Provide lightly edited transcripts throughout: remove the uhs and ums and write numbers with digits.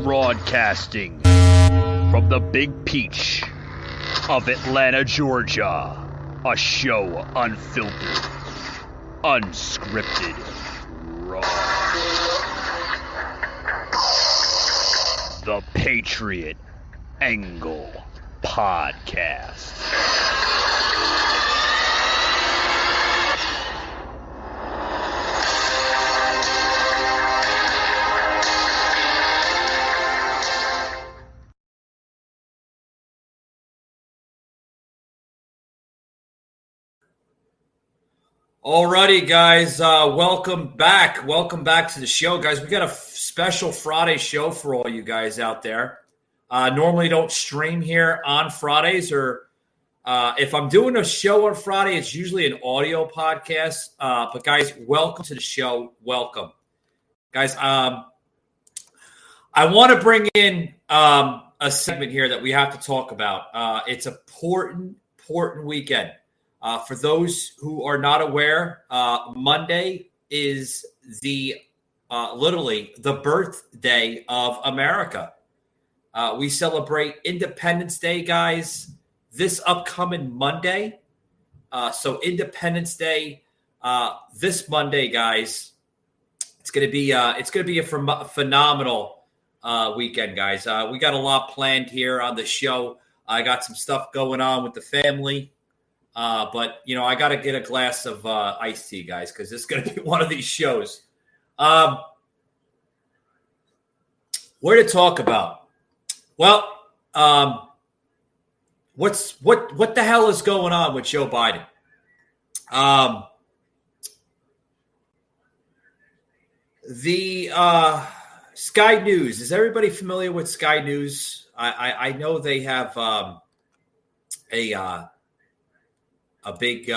Broadcasting from the Big Peach of Atlanta, Georgia. A show unfiltered, unscripted, raw. The Patriot Angle Podcast. Alrighty, guys, welcome back. Welcome back to the show, guys. We got a special Friday show for all you guys out there. Normally don't stream here on Fridays, or if I'm doing a show on Friday, it's usually an audio podcast. But guys, welcome to the show. Welcome, guys. I want to bring in a segment here that we have to talk about. It's an important weekend. For those who are not aware, Monday is the literally the birthday of America. We celebrate Independence Day, guys, this upcoming Monday. So Independence Day this Monday, guys. It's gonna be a phenomenal weekend, guys. We got a lot planned here on the show. I got some stuff going on with the family. But, you know, I got to get a glass of iced tea, guys, because it's going to be one of these shows. Where to talk about? Well, what the hell is going on with Joe Biden? The Sky News. Is everybody familiar with Sky News? I know they have a big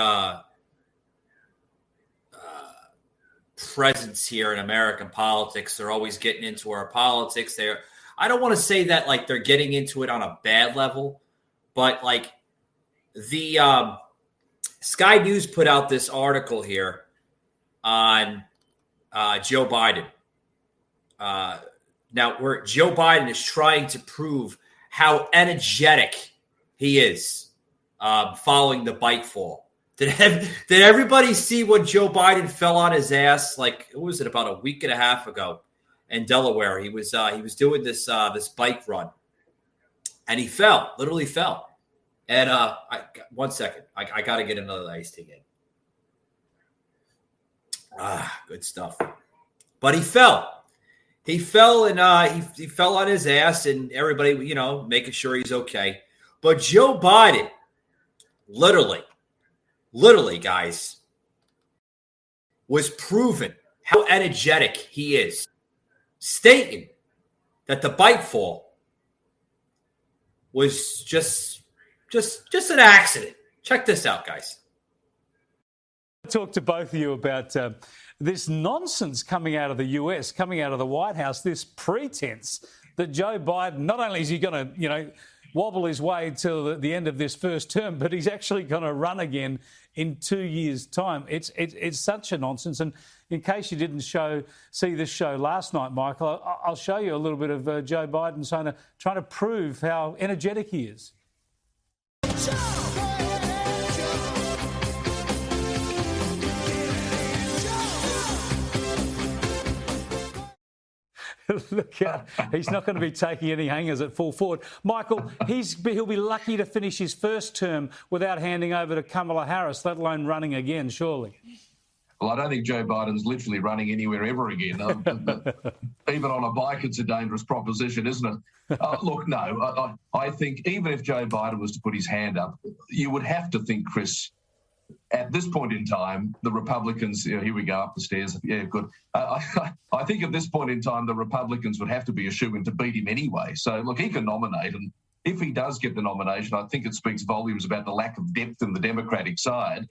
presence here in American politics. They're always getting into our politics. I don't want to say that like they're getting into it on a bad level, but like the Sky News put out this article here on Joe Biden. Now, where Joe Biden is trying to prove how energetic he is. Following the bike fall. Did everybody see when Joe Biden fell on his ass? Like, what was it, about a week and a half ago in Delaware? He was doing this bike run, and he fell, literally fell. And 1 second, I got to get another iced tea in. Good stuff. But he fell. He fell, and he fell on his ass, and everybody, you know, making sure he's okay. But Joe Biden. Literally, guys, was proven how energetic he is, stating that the bike fall was just an accident. Check this out, guys. I talked to both of you about this nonsense coming out of the US, coming out of the White House, this pretense that Joe Biden, not only is he going to, wobble his way till the end of this first term, but he's actually going to run again in 2 years' time. It's such a nonsense. And in case you didn't see this show last night, Michael, I'll show you a little bit of Joe Biden trying to prove how energetic he is. Look out. He's not going to be taking any hangers at full forward. Michael, he'll be lucky to finish his first term without handing over to Kamala Harris, let alone running again, surely. Well, I don't think Joe Biden's literally running anywhere ever again. Even on a bike, it's a dangerous proposition, isn't it? Look, no. I think even if Joe Biden was to put his hand up, you would have to think, Chris, at this point in time, the Republicans, here we go up the stairs. Yeah, good. I think at this point in time, the Republicans would have to be a shoo-in to beat him anyway. So, look, he can nominate. And if he does get the nomination, I think it speaks volumes about the lack of depth in the Democratic side.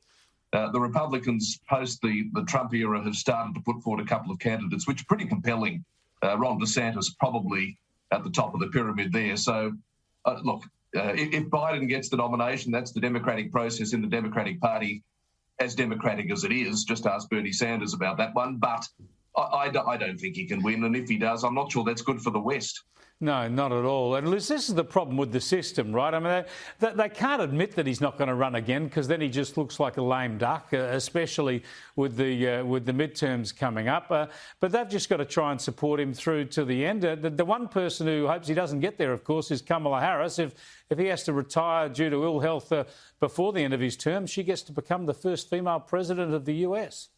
The Republicans, post the Trump era, have started to put forward a couple of candidates, which are pretty compelling. Ron DeSantis probably at the top of the pyramid there. So, look, if Biden gets the nomination, that's the democratic process in the Democratic Party, as democratic as it is. Just ask Bernie Sanders about that one. But I don't think he can win. And if he does, I'm not sure that's good for the West. No, not at all. And Liz, this is the problem with the system, right? I mean, they can't admit that he's not going to run again because then he just looks like a lame duck, especially with the midterms coming up. But they've just got to try and support him through to the end. The one person who hopes he doesn't get there, of course, is Kamala Harris. If he has to retire due to ill health before the end of his term, she gets to become the first female president of the US.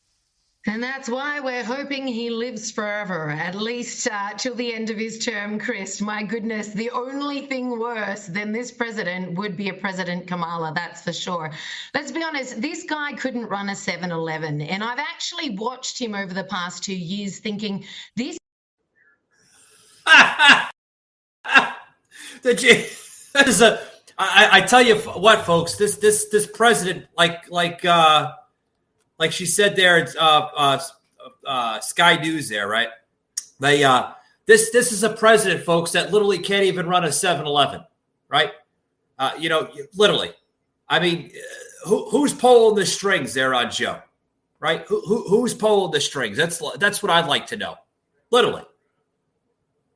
And that's why we're hoping he lives forever, at least till the end of his term, Chris. My goodness, the only thing worse than this president would be a President Kamala, that's for sure. Let's be honest, this guy couldn't run a 7-Eleven. And I've actually watched him over the past 2 years thinking this... I tell you what, folks, this president, like she said there, it's Sky News there, right? This is a president, folks, that literally can't even run a 7-Eleven, right? Literally. I mean, who's pulling the strings there on Joe, right? Who's pulling the strings? That's what I'd like to know, literally.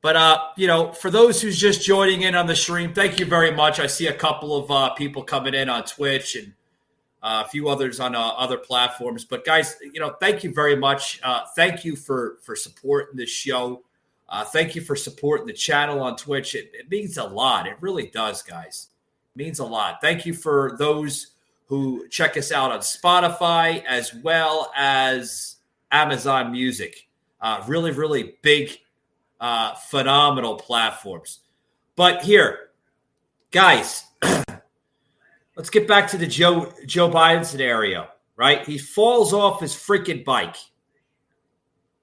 But for those who's just joining in on the stream, thank you very much. I see a couple of people coming in on Twitch and a few others on other platforms. But guys, thank you very much. Thank you for supporting this show. Thank you for supporting the channel on Twitch. It means a lot. It really does, guys. It means a lot. Thank you for those who check us out on Spotify as well as Amazon Music. Really, really big, phenomenal platforms. But here, guys, let's get back to the Joe Biden scenario, right? He falls off his freaking bike.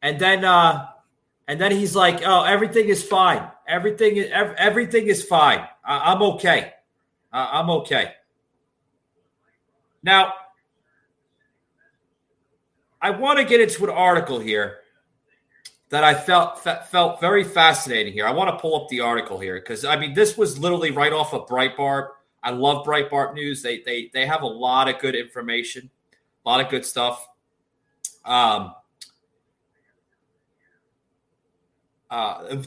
And then he's like, "Oh, everything is fine. Everything is fine. I'm okay. I'm okay." Now, I want to get into an article here that I felt very fascinating here. I want to pull up the article here because, I mean, this was literally right off of Breitbart. I love Breitbart News. They have a lot of good information, a lot of good stuff.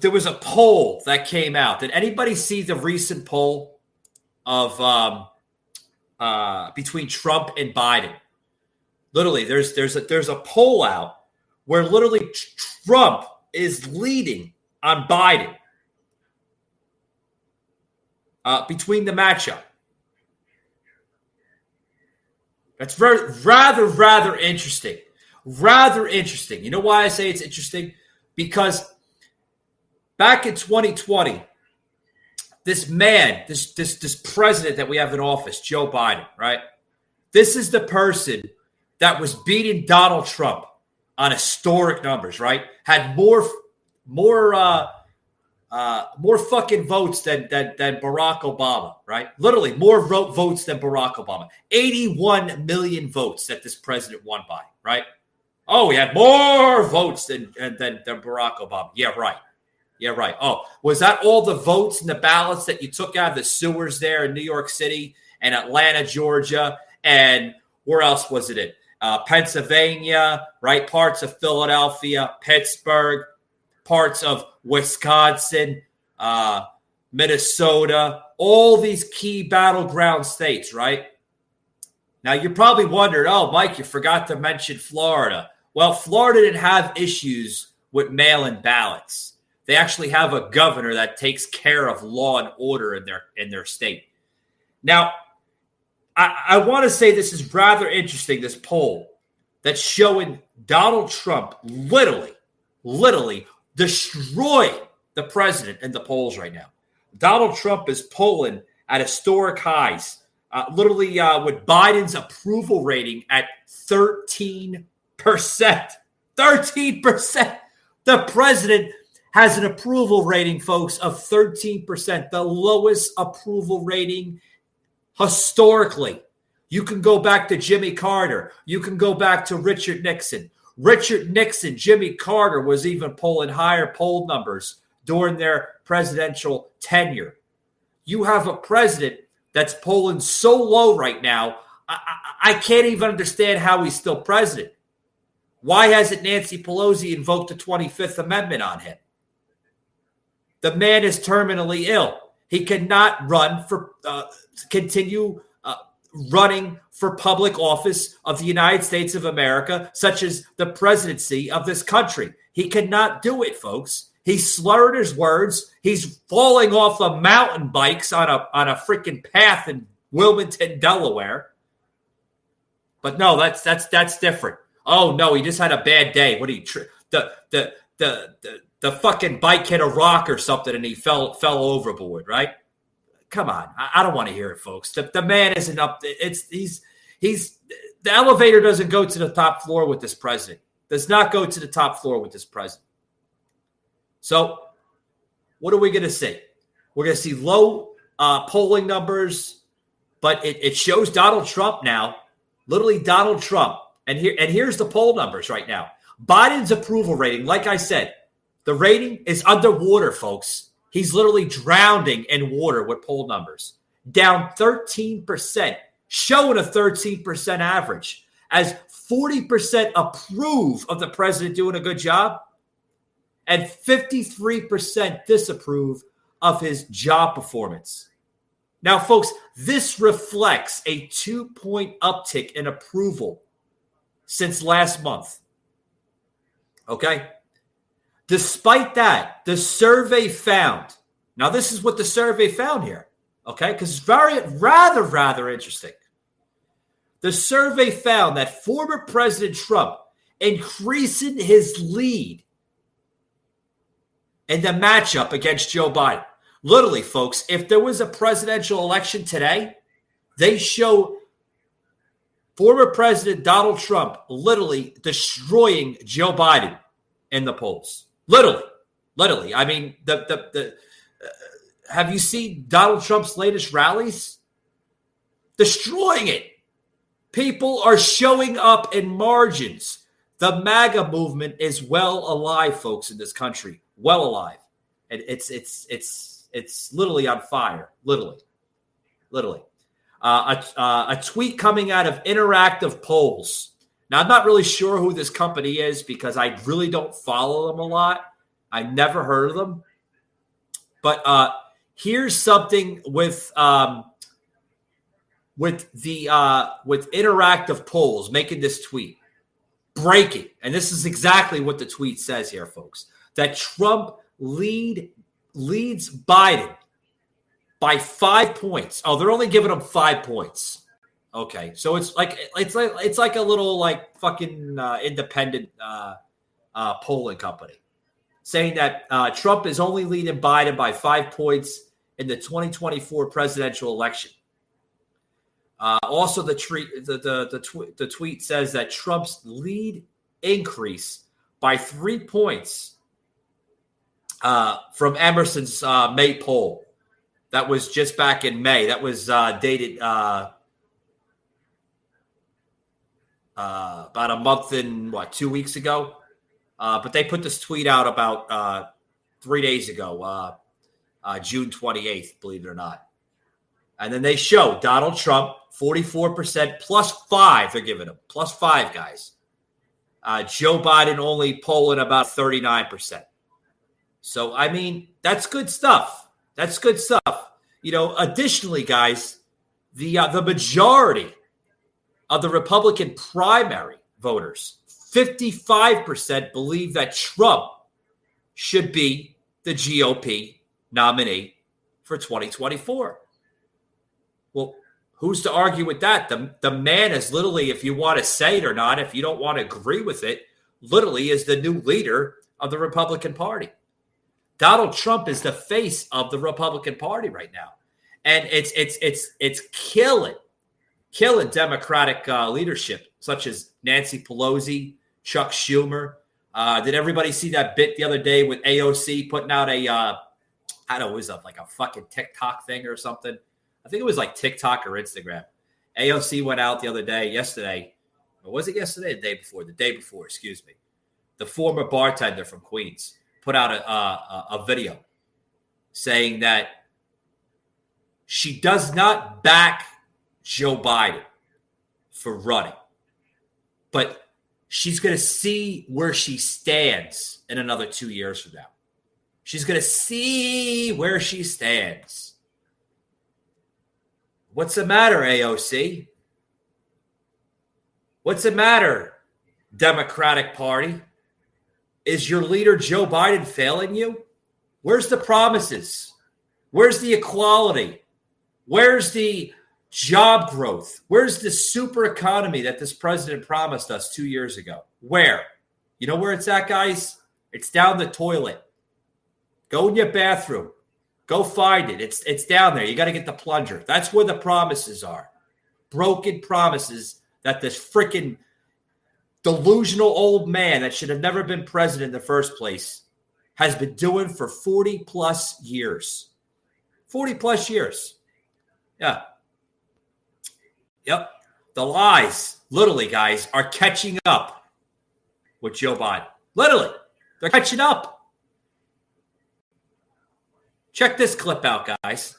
There was a poll that came out. Did anybody see the recent poll of between Trump and Biden? Literally, there's a poll out where literally Trump is leading on Biden between the matchup. That's rather interesting. Rather interesting. You know why I say it's interesting? Because back in 2020, this man, this president that we have in office, Joe Biden, right? This is the person that was beating Donald Trump on historic numbers, right? Had more fucking votes than Barack Obama, right? Literally more votes than Barack Obama. 81 million votes that this president won by, right? Oh, he had more votes than Barack Obama. Yeah, right. Yeah, right. Oh, was that all the votes and the ballots that you took out of the sewers there in New York City and Atlanta, Georgia, and where else was it in? Pennsylvania, right? Parts of Philadelphia, Pittsburgh, parts of Wisconsin, Minnesota, all these key battleground states, right? Now, you probably wondered, oh, Mike, you forgot to mention Florida. Well, Florida didn't have issues with mail-in ballots. They actually have a governor that takes care of law and order in their state. Now, I want to say this is rather interesting, this poll that's showing Donald Trump literally destroy the president in the polls right now. Donald Trump is polling at historic highs, literally with Biden's approval rating at 13%. 13%. The president has an approval rating, folks, of 13%, the lowest approval rating historically. You can go back to Jimmy Carter. You can go back to Richard Nixon. Richard Nixon, Jimmy Carter was even polling higher poll numbers during their presidential tenure. You have a president that's polling so low right now, I can't even understand how he's still president. Why hasn't Nancy Pelosi invoked the 25th Amendment on him? The man is terminally ill. He cannot continue running for public office of the United States of America, such as the presidency of this country. He cannot do it, folks. He slurred his words. He's falling off of mountain bikes on a freaking path in Wilmington, Delaware. But no, that's different. Oh no, he just had a bad day. What the fucking bike hit a rock or something and he fell overboard, right? Come on. I don't want to hear it, folks. The man isn't up. He's the elevator doesn't go to the top floor with this president. Does not go to the top floor with this president. So what are we going to see? We're going to see low polling numbers, but it shows Donald Trump now, literally Donald Trump. And here's the poll numbers right now. Biden's approval rating, like I said, the rating is underwater, folks. He's literally drowning in water with poll numbers. Down 13%, showing a 13% average. As 40% approve of the president doing a good job, and 53% disapprove of his job performance. Now, folks, this reflects a 2-point uptick in approval since last month. Okay? Despite that, the survey found, now this is what the survey found here, okay? Because it's rather interesting. The survey found that former President Trump increasing his lead in the matchup against Joe Biden. Literally, folks, if there was a presidential election today, they show former President Donald Trump literally destroying Joe Biden in the polls. Literally. I mean, have you seen Donald Trump's latest rallies? Destroying it. People are showing up in margins. The MAGA movement is well alive, folks, in this country. Well alive. And it's literally on fire. Literally. A tweet coming out of Interactive Polls. Now, I'm not really sure who this company is because I really don't follow them a lot. I never heard of them. But here's something with Interactive Polls making this tweet. Breaking. And this is exactly what the tweet says here, folks. That Trump leads Biden by 5 points. Oh, they're only giving him 5 points. Okay, so it's like a little like fucking independent polling company saying that Trump is only leading Biden by 5 points in the 2024 presidential election. Also, the tweet says that Trump's lead increase by 3 points from Emerson's May poll. That was just back in May. That was dated about a month and 2 weeks ago. But they put this tweet out about 3 days ago, June 28th, believe it or not. And then they show Donald Trump, 44% plus 5. They're giving him plus 5 guys. Joe Biden only polling about 39%. So, I mean, that's good stuff. That's good stuff. You know, additionally, guys, the majority of the Republican primary voters, 55% believe that Trump should be the GOP nominee for 2024. Well, who's to argue with that? The man is literally, if you want to say it or not, if you don't want to agree with it, literally is the new leader of the Republican Party. Donald Trump is the face of the Republican Party right now. And it's killing Democratic leadership, such as Nancy Pelosi, Chuck Schumer. Did everybody see that bit the other day with AOC putting out a, I don't know, it was like a fucking TikTok thing or something? I think it was like TikTok or Instagram. AOC went out the other day, yesterday. Or was it yesterday? The day before, excuse me. The former bartender from Queens put out a video saying that she does not back Joe Biden for running, but she's going to see where she stands in another 2 years from now. She's going to see where she stands. What's the matter, AOC? What's the matter, Democratic Party? Is your leader Joe Biden failing you? Where's the promises? Where's the equality? Where's the job growth? Where's the super economy that this president promised us 2 years ago? Where? You know where it's at, guys? It's down the toilet. Go in your bathroom. Go find it. It's down there. You got to get the plunger. That's where the promises are. Broken promises that this freaking delusional old man that should have never been president in the first place has been doing for 40 plus years. 40 plus years. Yeah. Yep. The lies, literally, guys, are catching up with Joe Biden. Literally. They're catching up. Check this clip out, guys.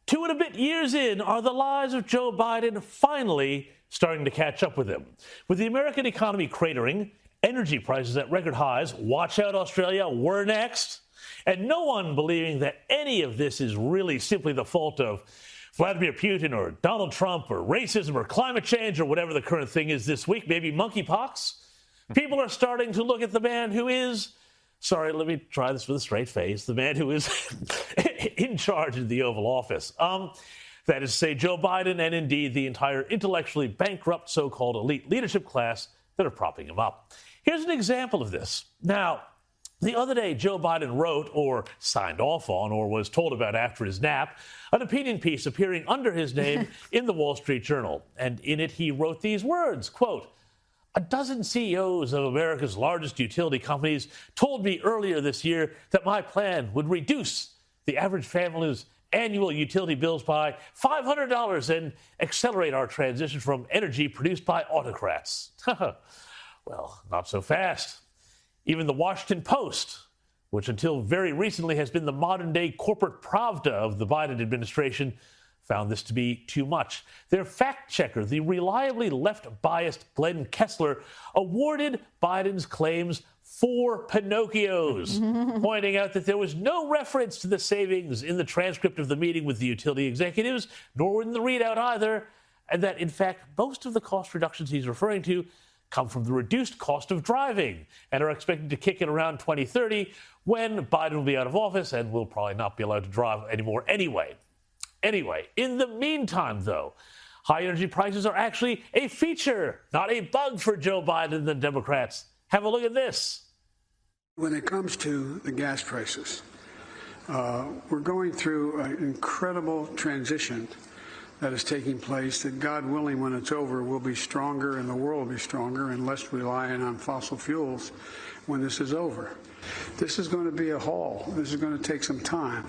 2 and a bit years in, are the lies of Joe Biden finally starting to catch up with him? With the American economy cratering, energy prices at record highs, watch out Australia, we're next, and no one believing that any of this is really simply the fault of Vladimir Putin or Donald Trump or racism or climate change or whatever the current thing is this week, maybe monkeypox, people are starting to look at the man who is, sorry, let me try this with a straight face, the man who is in charge of the Oval Office. That is to say, Joe Biden and indeed the entire intellectually bankrupt so-called elite leadership class that are propping him up. Here's an example of this. Now, the other day, Joe Biden wrote or signed off on or was told about after his nap an opinion piece appearing under his name in the Wall Street Journal. And in it, he wrote these words, quote, "A dozen CEOs of America's largest utility companies told me earlier this year that my plan would reduce the average family's annual utility bills by $500 and accelerate our transition from energy produced by autocrats." Well, not so fast. Even the Washington Post, which until very recently has been the modern-day corporate Pravda of the Biden administration, found this to be too much. Their fact checker, the reliably left-biased Glenn Kessler, awarded Biden's claims 4 Pinocchios, pointing out that there was no reference to the savings in the transcript of the meeting with the utility executives, nor in the readout either, and that, in fact, most of the cost reductions he's referring to come from the reduced cost of driving and are expected to kick in around 2030 when Biden will be out of office and will probably not be allowed to drive anymore anyway. Anyway, in the meantime, though, high energy prices are actually a feature, not a bug for Joe Biden and the Democrats. Have a look at this. When it comes to the gas prices, we're going through an incredible transition that is taking place that, God willing, when it's over, will be stronger and the world will be stronger and less reliant on fossil fuels when this is over. This is going to be a haul. This is going to take some time.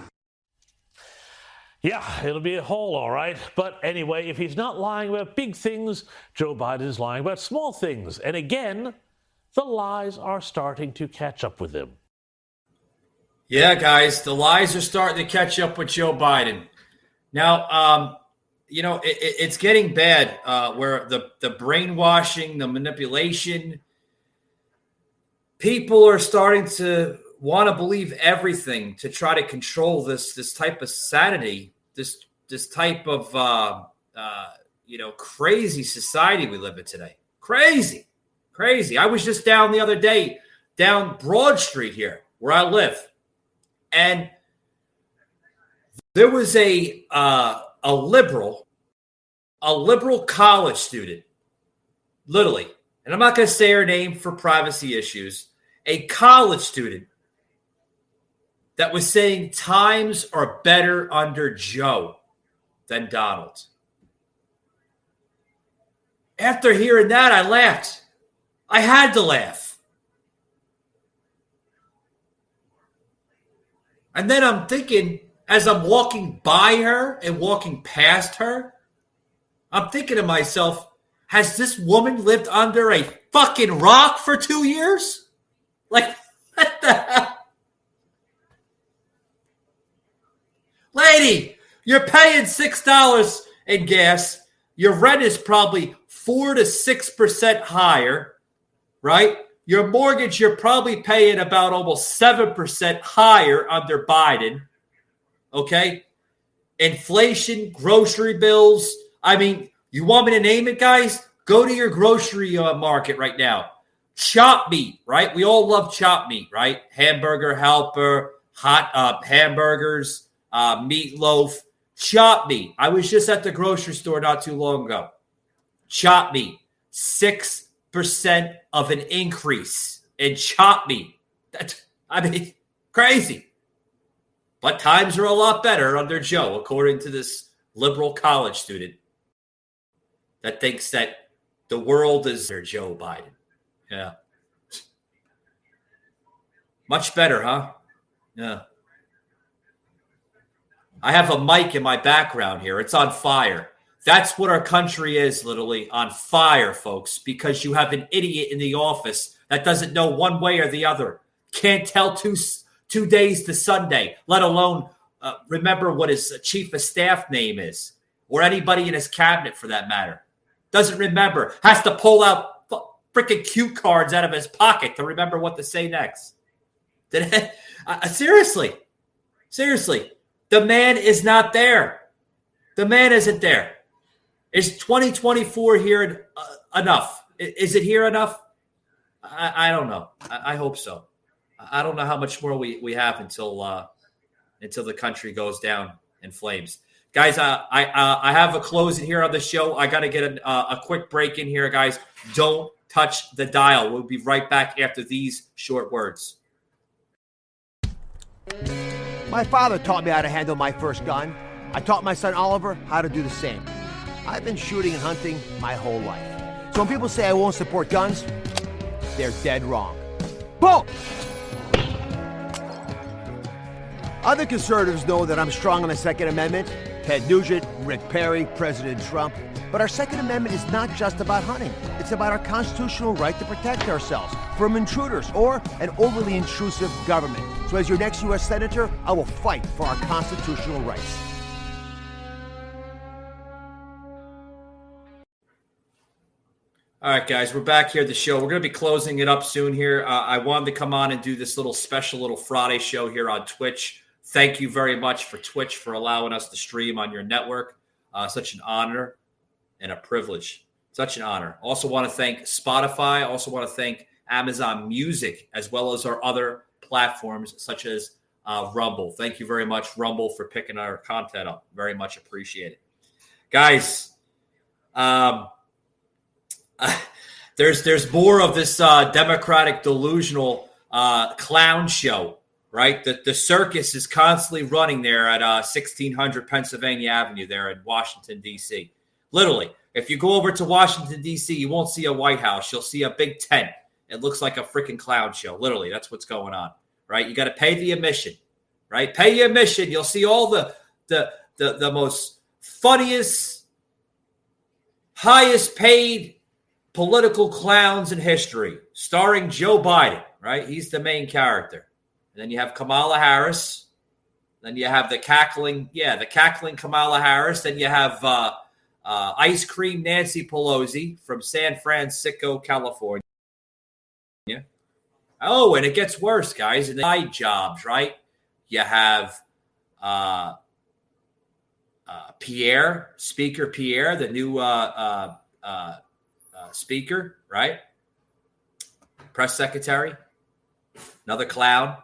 Yeah, it'll be a haul, all right. But anyway, if he's not lying about big things, Joe Biden is lying about small things. And again, the lies are starting to catch up with him. Yeah, guys, the lies are starting to catch up with Joe Biden. Now, it's getting bad where the brainwashing, the manipulation, people are starting to want to believe everything to try to control this type of sanity, this type of crazy society we live in today. Crazy. I was just down the other day, down Broad Street here where I live, and there was a liberal college student, literally, and I'm not going to say her name for privacy issues, a college student that was saying times are better under Joe than Donald. After hearing that, I laughed. I had to laugh. And then I'm thinking, as I'm walking by her and walking past her, I'm thinking to myself, has this woman lived under a fucking rock for 2 years? Like, what the hell? Lady, you're paying $6 in gas. Your rent is probably 4 to 6% higher, right? Your mortgage, you're probably paying about almost 7% higher under Biden, okay? Inflation, grocery bills. I mean, you want me to name it, guys? Go to your grocery market right now. Chop meat, right? We all love chop meat, right? Hamburger Helper, hot hamburgers, meatloaf, chop meat. I was just at the grocery store not too long ago. Chop meat, 6% of an increase in chop meat. Crazy. But times are a lot better under Joe, according to this liberal college student that thinks that the world is their Joe Biden. Yeah. Much better, huh? Yeah. I have a mic in my background here. It's on fire. That's what our country is, literally on fire, folks, because you have an idiot in the office that doesn't know one way or the other. Can't tell two days to Sunday, let alone remember what his chief of staff name is, or anybody in his cabinet for that matter. Doesn't remember. Has to pull out freaking cue cards out of his pocket to remember what to say next. Seriously. The man is not there. The man isn't there. Is 2024 here enough? Is it here enough? I don't know. I hope so. I don't know how much more we have until the country goes down in flames. Guys, I have a closing here on the show. I got to get a quick break in here, guys. Don't touch the dial. We'll be right back after these short words. My father taught me how to handle my first gun. I taught my son Oliver how to do the same. I've been shooting and hunting my whole life. So when people say I won't support guns, they're dead wrong. Boom! Other conservatives know that I'm strong on the Second Amendment. Ted Nugent, Rick Perry, President Trump. But our Second Amendment is not just about hunting. It's about our constitutional right to protect ourselves from intruders or an overly intrusive government. So as your next U.S. Senator, I will fight for our constitutional rights. All right, guys, we're back here at the show. We're going to be closing it up soon here. I wanted to come on and do this little special little Friday show here on Twitch. Thank you very much for Twitch for allowing us to stream on your network. Such an honor and a privilege. Such an honor. Also want to thank Spotify. Also want to thank Amazon Music, as well as our other platforms such as Rumble. Thank you very much, Rumble, for picking our content up. Very much appreciated. Guys, there's more of this Democratic delusional clown show, right? The circus is constantly running there at 1600 Pennsylvania Avenue there in Washington, D.C. Literally, if you go over to Washington, D.C., you won't see a White House. You'll see a big tent. It looks like a freaking clown show. Literally, that's what's going on, right? You got to pay the admission, right? Pay your admission. You'll see all the most funniest, highest paid political clowns in history, starring Joe Biden, right? He's the main character. And then you have Kamala Harris. Then you have the cackling Kamala Harris. Then you have Ice Cream Nancy Pelosi from San Francisco, California. Oh, and it gets worse, guys. And the side jobs, right? You have Speaker Pierre, the new speaker, right? Press secretary, another clown.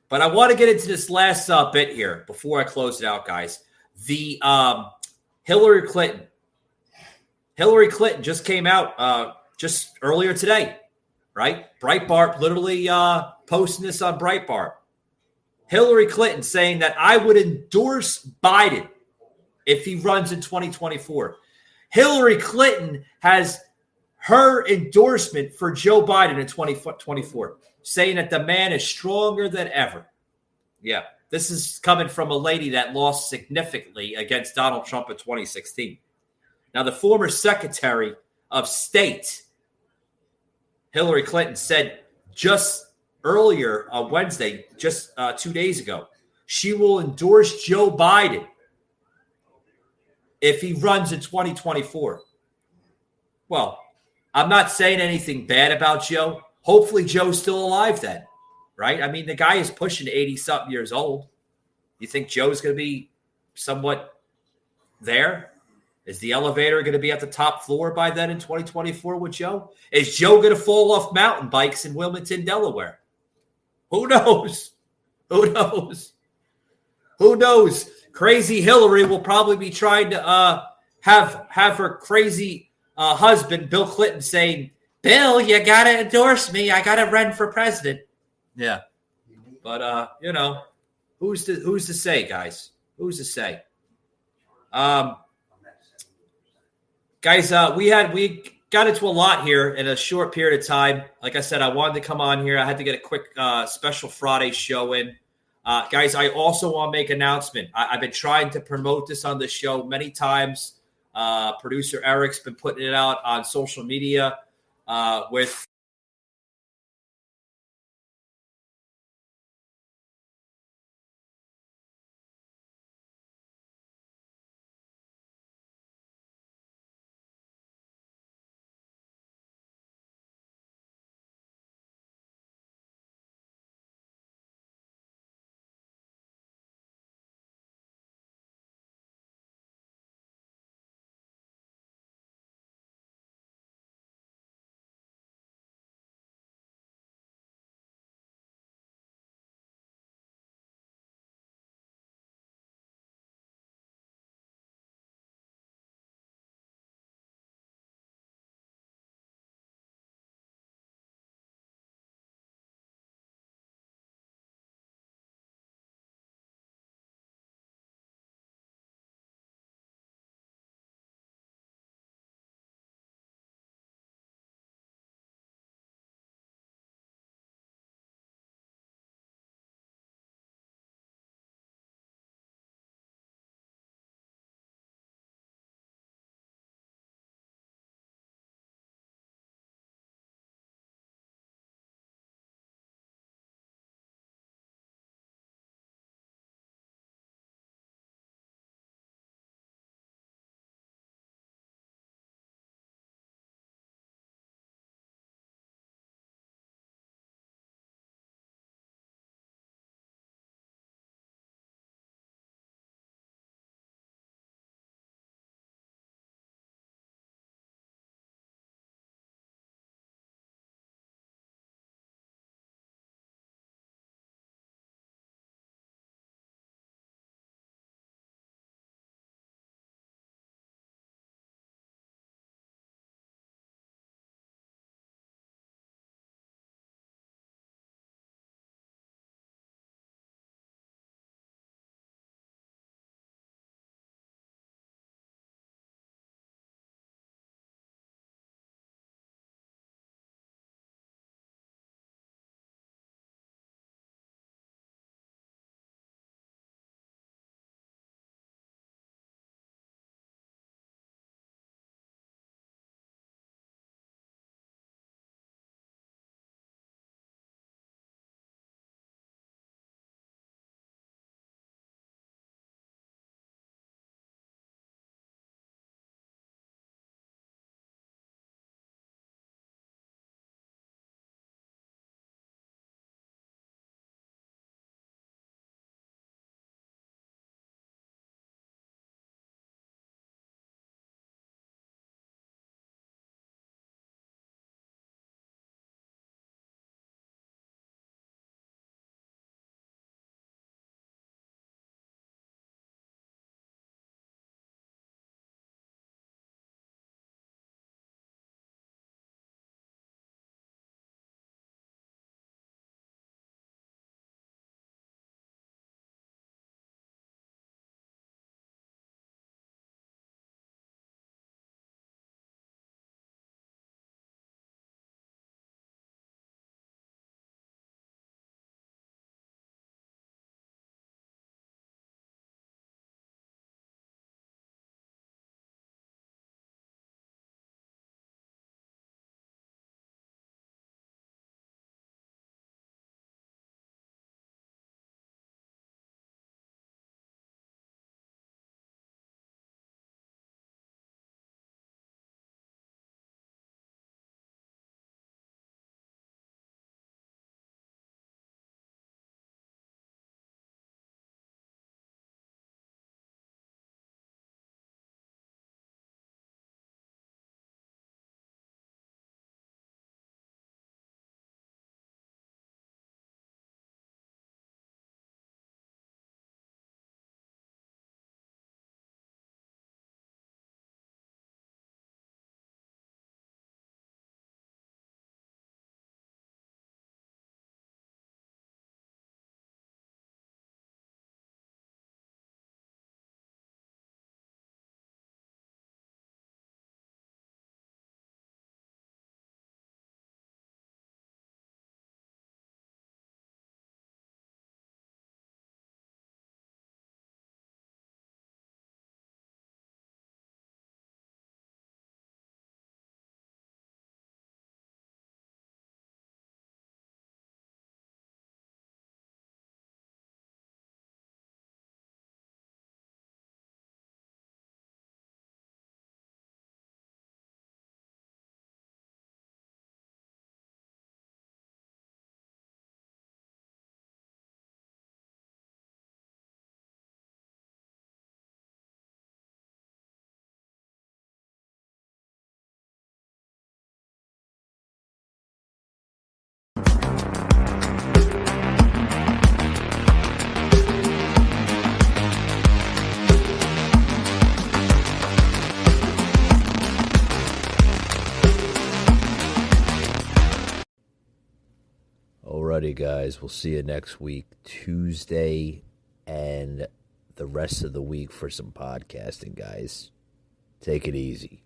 But I want to get into this last bit here before I close it out, guys. The Hillary Clinton. Hillary Clinton just came out just earlier today, right? Breitbart literally posting this on Breitbart. Hillary Clinton saying that I would endorse Biden if he runs in 2024. Hillary Clinton has her endorsement for Joe Biden in 2024, saying that the man is stronger than ever. Yeah, this is coming from a lady that lost significantly against Donald Trump in 2016. Now, the former Secretary of State, Hillary Clinton, said just earlier on Wednesday, just 2 days ago, she will endorse Joe Biden if he runs in 2024. Well, I'm not saying anything bad about Joe. Hopefully Joe's still alive then, right? I mean, the guy is pushing 80-something years old. You think Joe's going to be somewhat there? Is the elevator going to be at the top floor by then in 2024 with Joe? Is Joe going to fall off mountain bikes in Wilmington, Delaware? Who knows? Who knows? Who knows? Crazy Hillary will probably be trying to have her crazy husband, Bill Clinton, saying, Bill, you got to endorse me. I got to run for president. Yeah. But, who's to say, guys? Who's to say? Guys, we got into a lot here in a short period of time. Like I said, I wanted to come on here. I had to get a quick special Friday show in. Guys, I also want to make an announcement. I've been trying to promote this on the show many times. Producer Eric's been putting it out on social media with Alrighty, guys. We'll see you next week, Tuesday, and the rest of the week for some podcasting, guys. Take it easy.